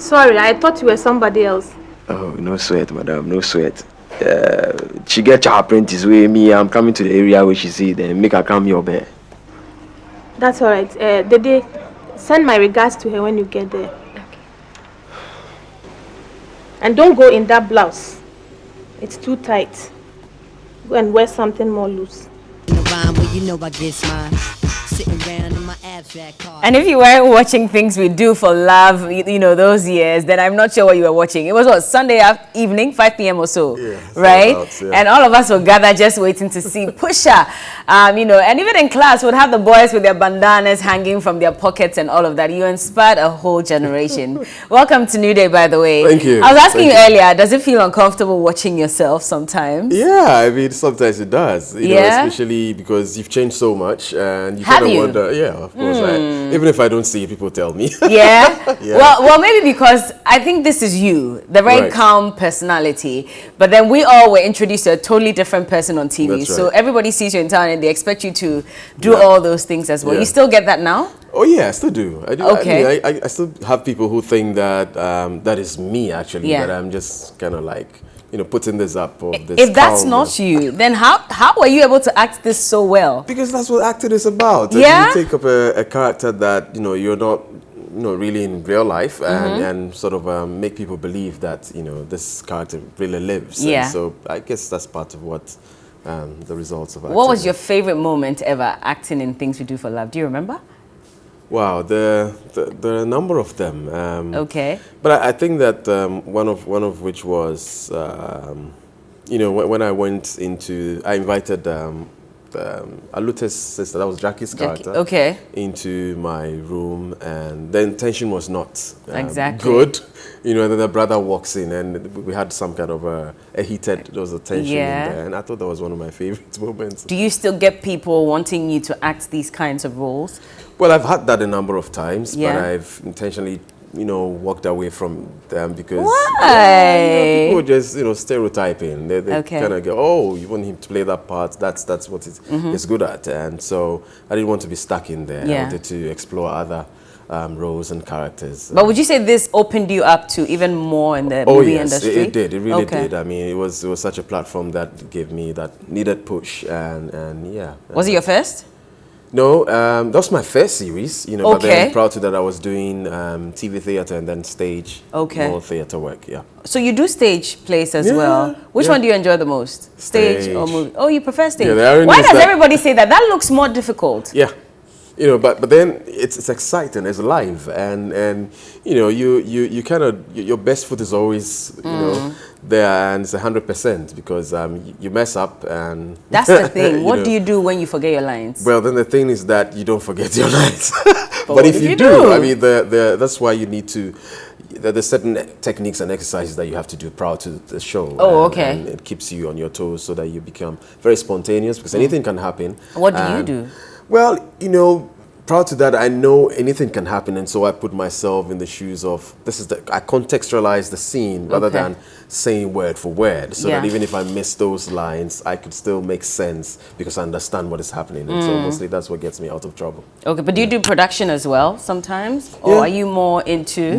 Sorry, I thought you were somebody else. Oh, no sweat, madam, no sweat. She get her apprentice with me. I'm coming to the area where she see, then make her come here, bear. That's all right. Dede, send my regards to her when you get there. Okay. And don't go in that blouse. It's too tight. Go and wear something more loose. And if you weren't watching Things We Do for Love, you know, those years, then I'm not sure what you were watching. It was what, Sunday evening, 5 p.m. or so, right? And all of us will gather just waiting to see Pusha. You know, and even in class, we'd have the boys with their bandanas hanging from their pockets and all of that. You inspired a whole generation. Welcome to New Day, by the way. Thank you. I was asking you earlier, does it feel uncomfortable watching yourself sometimes? Yeah, I mean, sometimes it does. You know, especially because you've changed so much and you kind of wonder. Yeah, of course. Even if I don't see it, people tell me. Yeah? Well, maybe because I think this is you, the very calm personality. But then we all were introduced to a totally different person on TV. That's so right. everybody sees you in town and they expect you to do all those things as well. You still get that now? Oh yeah, I still do. I do. Okay. I still have people who think that that is me actually. That I'm just kind of like, you know, putting this up or this. If that's not you, then how were you able to act this so well? Because that's what acting is about. Yeah. You take up a character that, you know, you're not, you know, really in real life and sort of make people believe that, you know, this character really lives. Yeah. And so I guess that's part of what the results of acting. What was your favorite moment ever acting in Things We Do for Love? Do you remember? Wow, there are a number of them. Okay. But I think that one of which was, you know, when I went into, I invited Alute's sister, that was Jackie's character, into my room, and the intention was not good. You know, and then the brother walks in, and we had some kind of a heated, there was a tension in there, and I thought that was one of my favorite moments. Do you still get people wanting you to act these kinds of roles? Well, I've had that a number of times, but I've intentionally, you know, walked away from them because you know, people just, you know, stereotyping. They kind of go, oh, you want him to play that part, that's what he's good at. And so I didn't want to be stuck in there. I wanted to explore other roles and characters. But would you say this opened you up to even more in the movie industry? It did. It really did. I mean, it was such a platform that gave me that needed push. And yeah. Was it your first? No, that was my first series, you know, but then prior to that I was doing TV theatre and then stage, more theatre work, So you do stage plays as well. Which one do you enjoy the most? Stage or movie? Oh, you prefer stage. Why does everybody say that? That looks more difficult. Yeah. You know, but then it's exciting, it's live, and you know, you kind of, your best foot is always, you know, there, and it's 100% because you mess up and... That's the thing. What do you do when you forget your lines? Well, then the thing is that you don't forget your lines. But if you do, I mean, that's why you need to... There's certain techniques and exercises that you have to do prior to the show. And it keeps you on your toes so that you become very spontaneous because anything can happen. What do you do? Well, you know, prior to that, I know anything can happen, and so I put myself in the shoes of I contextualize the scene rather than saying word for word, so that even if I miss those lines, I could still make sense because I understand what is happening. And so mostly that's what gets me out of trouble. Okay, but do you do production as well sometimes, or are you more into?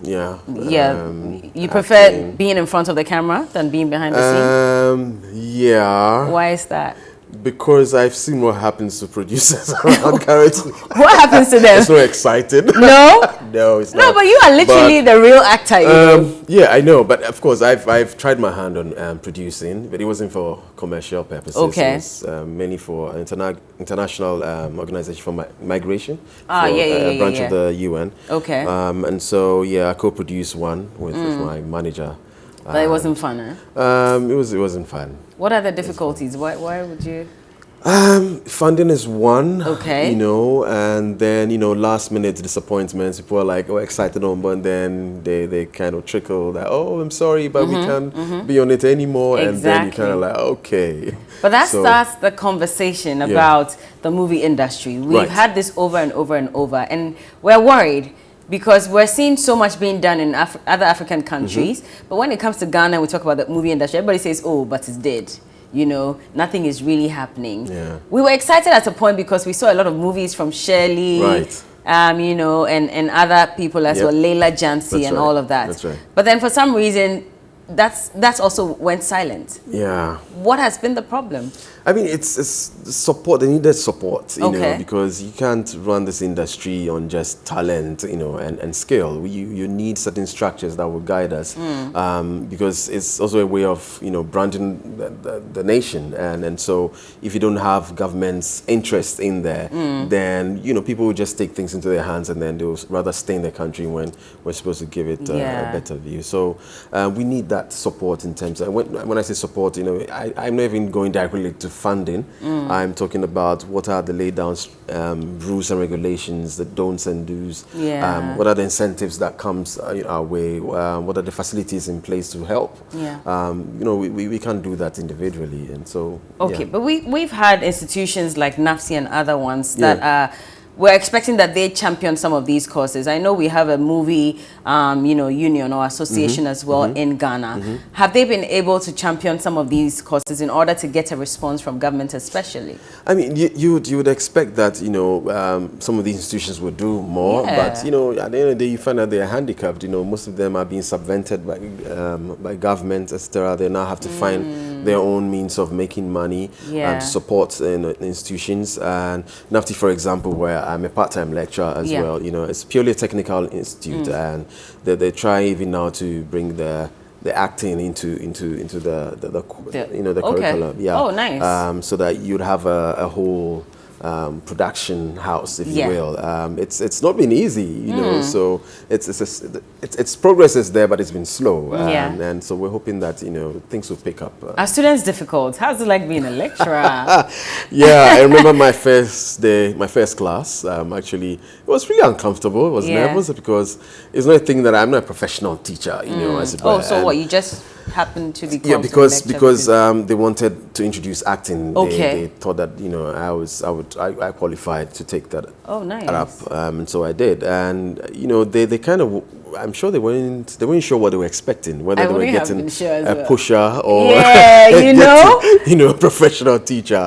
You prefer being in front of the camera than being behind the scenes? Yeah. Why is that? Because I've seen what happens to producers around characters. What happens to them? It's so exciting. No? No, it's not. No, but you are literally the real actor. You know? Yeah, I know. But of course, I've tried my hand on producing, but it wasn't for commercial purposes. Okay. It was mainly for international organization for migration. A branch of the UN. Okay. And so, I co-produced one with my manager. But it wasn't fun, eh? It wasn't fun. What are the difficulties? Why would you? Funding is one. Okay. You know, and then, you know, last minute disappointments. People are like, oh, excited on, but then they kind of trickle that, oh, I'm sorry, but we can't be on it anymore. Exactly. And then you kind of like, okay. But that starts the conversation about the movie industry. We've had this over and over and over, and we're worried. Because we're seeing so much being done in other African countries. But when it comes to Ghana, we talk about the movie industry. Everybody says, oh, but it's dead. You know, nothing is really happening. Yeah. We were excited at a point because we saw a lot of movies from Shirley, you know, and other people as well, Leila Jansi and all of that. That's right. But then for some reason, that's also went silent. Yeah. What has been the problem? I mean, it's support. They needed support, you know, because you can't run this industry on just talent, you know, and skill. You need certain structures that will guide us, because it's also a way of, you know, branding the nation. And so if you don't have government's interest in there, then, you know, people will just take things into their hands, and then they'll rather stay in the country when we're supposed to give it a better view. So we need that support in terms of, when I say support, you know, I'm not even going directly to funding. I'm talking about what are the laid down rules and regulations, the don'ts and do's, what are the incentives that comes our way, what are the facilities in place to help. You know, we can't do that individually, and so but we've had institutions like NAFSI and other ones that are we're expecting that they champion some of these causes. I know we have a movie, you know, union or association as well in Ghana. Have they been able to champion some of these causes in order to get a response from government especially? I mean, you would expect that, you know, some of these institutions would do more, but, you know, at the end of the day, you find out they are handicapped. You know, most of them are being subvented by government, etc. They now have to find their own means of making money to support institutions. And NAFTI, for example, where I'm a part-time lecturer as well. You know, it's purely a technical institute, and they try even now to bring the acting into the you know, the curriculum. Oh, nice. So that you'd have a whole production house, if you will. It's not been easy, you know. So it's progress is there, but it's been slow. And so we're hoping that, you know, things will pick up. Are students difficult? How's it like being a lecturer? I remember my first day, my first class. Actually, it was really uncomfortable. It was nervous because it's not a thing that I'm not a professional teacher, you know, as it were. Oh, so what, you just happened to be because they wanted to introduce acting. They thought that, you know, I qualified to take that up, and so I did. And, you know, they kind of, I'm sure they weren't sure what they were expecting, whether they were getting a pusher or you know, a professional teacher.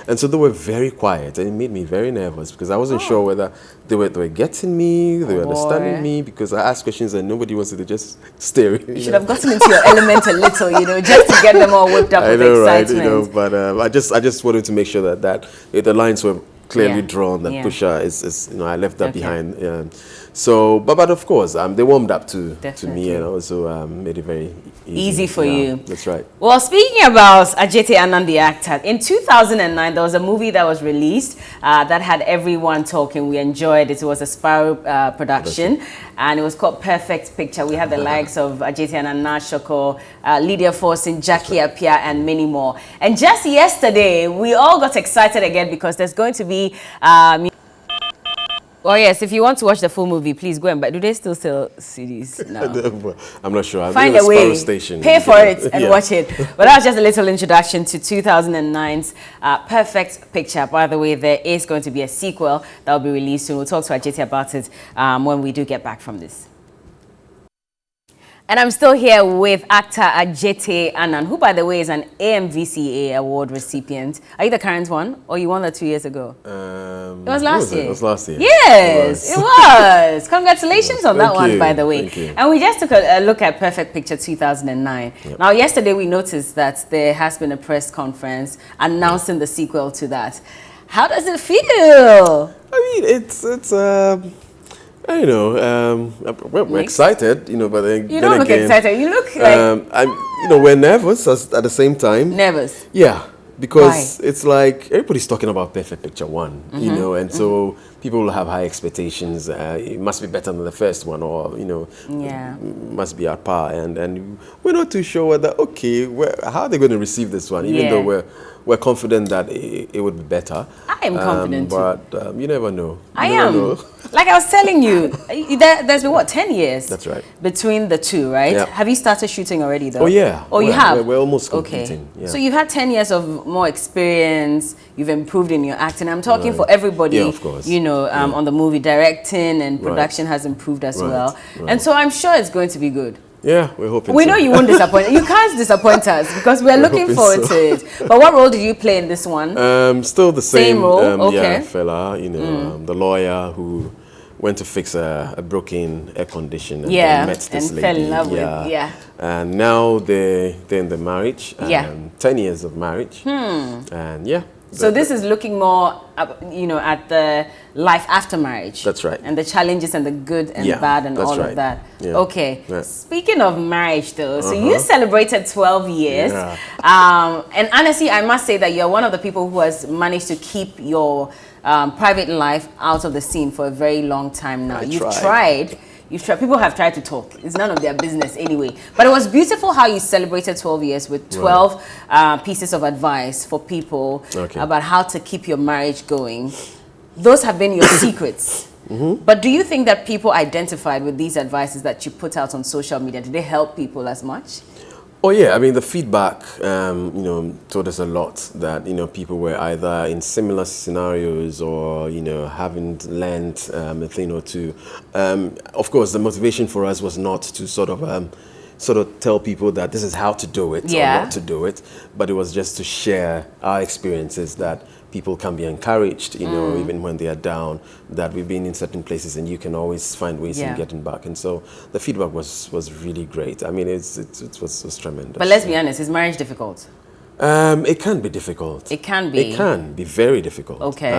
And so they were very quiet, and it made me very nervous because I wasn't sure whether they were getting me, they were understanding me, because I asked questions and nobody wanted to just stare. You should have gotten into your element a little, you know, just to get them all whipped up with excitement. Right, you know, but I just wanted to make sure that the lines were clearly drawn. That pusher is, you know, I left that behind. So, but of course, they warmed up to me, and also made it very easy for you. That's right. Well, speaking about Adjetey Annang, the actor, in 2009 there was a movie that was released that had everyone talking. We enjoyed it. It was a Sparrow production, and it was called Perfect Picture. We had the likes of Adjetey Annang, Shoko, Lydia Forson, Jackie Appiah, and many more. And just yesterday, we all got excited again because there's going to be oh yes, if you want to watch the full movie, please go and buy. Do they still sell CDs now? I'm not sure. Find a way, pay for it and watch it. But that was just a little introduction to 2009's Perfect Picture. By the way, there is going to be a sequel that will be released soon. We'll talk to Adjetey about it when we do get back from this. And I'm still here with actor Adjetey Annang, who, by the way, is an AMVCA award recipient. Are you the current one, or you won that 2 years ago? It was last year. It was last year. Yes, it was. Congratulations on that one, by the way. And we just took a look at Perfect Picture 2009. Now, yesterday we noticed that there has been a press conference announcing the sequel to that. How does it feel? I mean, it's I know, we're excited, you know, but then you don't look excited. You look like you know, we're nervous at the same time. Nervous. Yeah, because it's like everybody's talking about Perfect Picture 1, you know, and so people will have high expectations. It must be better than the first one, or, you know, must be at par, and we're not too sure whether how are they going to receive this one, even though we're confident that it would be better. I am confident but you never know. I am. Like I was telling you, there's been, what, 10 years? That's right. Between the two, right? Yeah. Have you started shooting already, though? Oh, yeah. Oh, you have? We're almost completing. Okay. Yeah. So you've had 10 years of more experience. You've improved in your acting. I'm talking for everybody, of course. You know, on the movie. Directing and production has improved as well. And so I'm sure it's going to be good. Yeah, we're hoping We know you won't disappoint. You can't disappoint us because we're looking forward to it. But what role did you play in this one? Still the same role? Yeah, fella, you know, the lawyer who went to fix a broken air condition and then met this lady. Fell in love with, And now they're in the marriage. 10 years of marriage. And So this is looking more, at the life after marriage. That's right. And the challenges and the good and bad and all of that. Yeah. Okay. Yeah. Speaking of marriage, though, so you celebrated 12 years. And honestly, I must say that you're one of the people who has managed to keep your private life out of the scene for a very long time now. You've tried. People have tried to talk. It's none of their business anyway. But it was beautiful how you celebrated 12 years with 12 pieces of advice for people about how to keep your marriage going. Those have been your secrets. But do you think that people identified with these advices that you put out on social media? Did they help people as much? Oh yeah, I mean the feedback, told us a lot that people were either in similar scenarios or haven't learned a thing or two. Of course, the motivation for us was not to sort of tell people that this is how to do it or not to do it, but it was just to share our experiences that people can be encouraged, even when they are down, that we've been in certain places and you can always find ways in getting back. And so the feedback was really great. I mean, it was tremendous. But let's be honest, is marriage difficult? It can be difficult. It can be. It can be very difficult. Okay.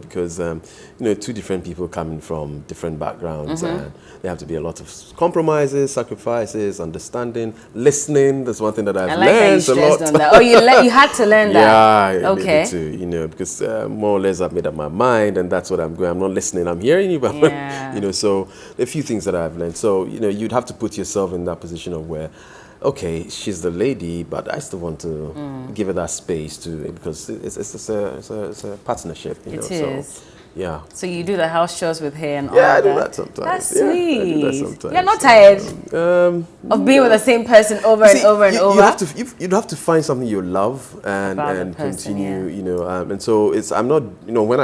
Because two different people coming from different backgrounds, and there have to be a lot of compromises, sacrifices, understanding, listening. That's one thing that I've learned a lot. On that. Oh, you had to learn that. Yeah, I needed to. Because more or less I've made up my mind, and that's what I'm going. I'm not listening. I'm hearing you, but so a few things that I've learned. So you'd have to put yourself in that position of where, okay, she's the lady, but I still want to give her that space because it's a partnership. It is. So, yeah. So you do the house chores with her and all that? Yeah, I do that sometimes. That's sweet. I do that sometimes. You're not tired of being with the same person over and over and over? You'd have to find something you love and continue, and so I'm not,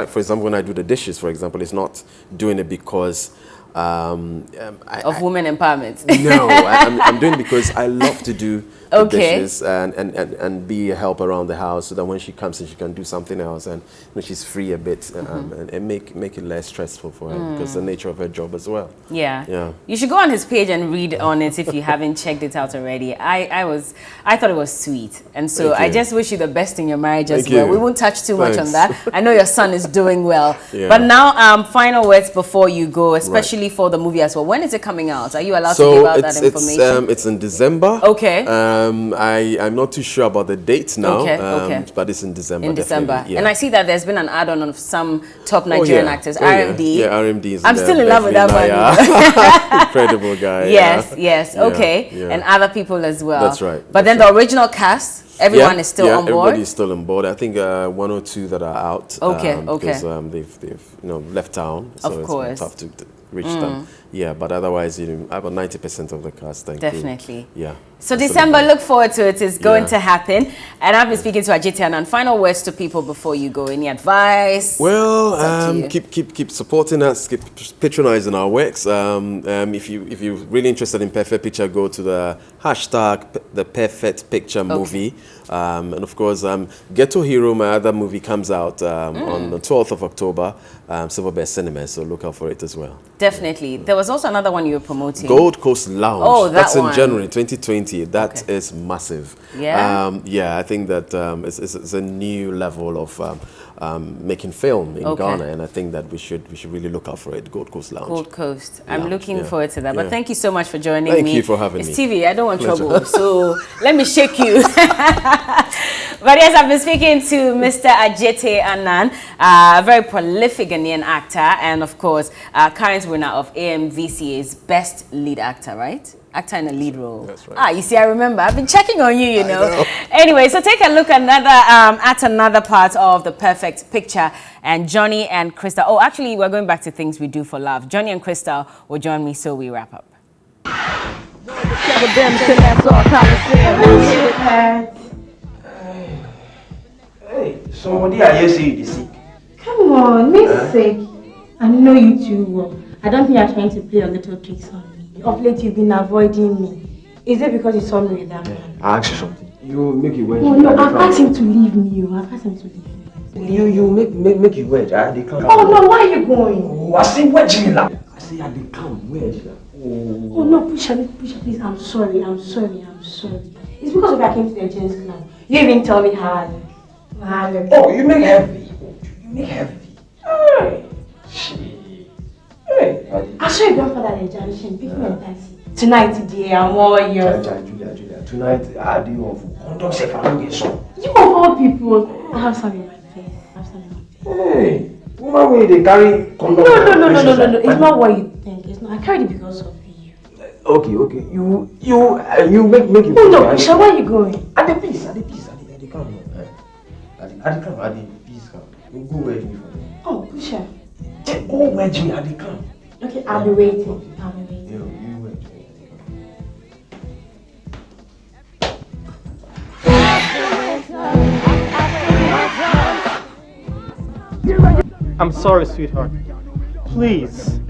for example, when I do the dishes, for example, it's not doing it because of women empowerment. No, I'm doing it because I love to do the dishes and be a help around the house, so that when she comes in, she can do something else, and she's free a bit, and make it less stressful for her because the nature of her job as well. Yeah. You should go on his page and read on it if you haven't checked it out already. I thought it was sweet, and so I just wish you the best in your marriage as well. We won't touch too much on that. I know your son is doing well, but now final words before you go, especially for the movie as well. When is it coming out? Are you allowed to give out that information? It's in December. Okay. I'm not too sure about the dates now. Okay. But it's in December. Yeah. And I see that there's been an add-on of some top Nigerian actors. RMD. Yeah, RMD is. I'm still in love with that one. Incredible guy. Yes. Okay. Yeah. And other people as well. That's right. But then the original cast. Everyone is still on board? Everybody's still on board. I think 1 or 2 that are out. Because they've left town. So it's tough to reach them. Yeah, but otherwise, about 90% of the cast. Definitely. Yeah. So December, look forward to it. It's going to happen. And I've been speaking to Adjetey. And final words to people before you go. Any advice? Well, keep supporting us. Keep patronizing our works. If you're really interested in Perfect Picture, go to the hashtag the Perfect Picture movie. And of course, Ghetto Hero, my other movie, comes out on the 12th of October, Silver Bear Cinema. So look out for it as well. Definitely. There was also another one you were promoting. Gold Coast Lounge. Oh, that's in January 2020. That is massive. Yeah. I think that it's a new level of making film in Ghana, and I think that we should really look out for it. Gold Coast Lounge. Gold Coast. I'm looking forward to that. But thank you so much for joining me. Thank you for having me. It's TV. I don't want trouble, so let me shake you. But yes, I've been speaking to Mr. Adjetey Annang, a very prolific Ghanaian actor, and of course, current winner of AMVCA's Best Lead Actor, right? Actor in a lead role. That's right. You see, I remember. I've been checking on you, you know. Anyway, so take a look at another part of the Perfect Picture. And Johnny and Crystal. Oh, actually, we're going back to things we do for love. Johnny and Crystal will join me, so we wrap up. Hey, somebody I hear say you sick. Come on, me sick. I know you too well. I don't think you're trying to play a little tricks on me. Of late, you've been avoiding me. Is it because you saw me with that man? I asked you something. You make it wedge. Oh no, I've asked him to leave me. I've asked him to leave me. You make it wedge. They can't. Oh no, why are you going? I say where Jimmy la? I say I dey come. Where Jimmy? Oh no, Pusha, please. I'm sorry. It's because of I came to the gents club. You even tell me how I look. Oh, you make heavy. Hey, shit. Hey, I saw your grandfather at the junction. Pick me a taxi. Tonight, dear, I'm all yours. Julia. Tonight, I do off. Condom say I don't get some. You of all people. I have some in my face. Hey, woman, way they carry condom. No. It's not what you think. It's not. I carried it because of you. Okay. You make it. Oh no, Pusha, where are you going? At the peace. At the come. At the peace come. You go where Jimmy for me. Oh, Pusha. Go where Jimmy at the come. Okay, I'll be waiting. You wait. I'm sorry, sweetheart. Please.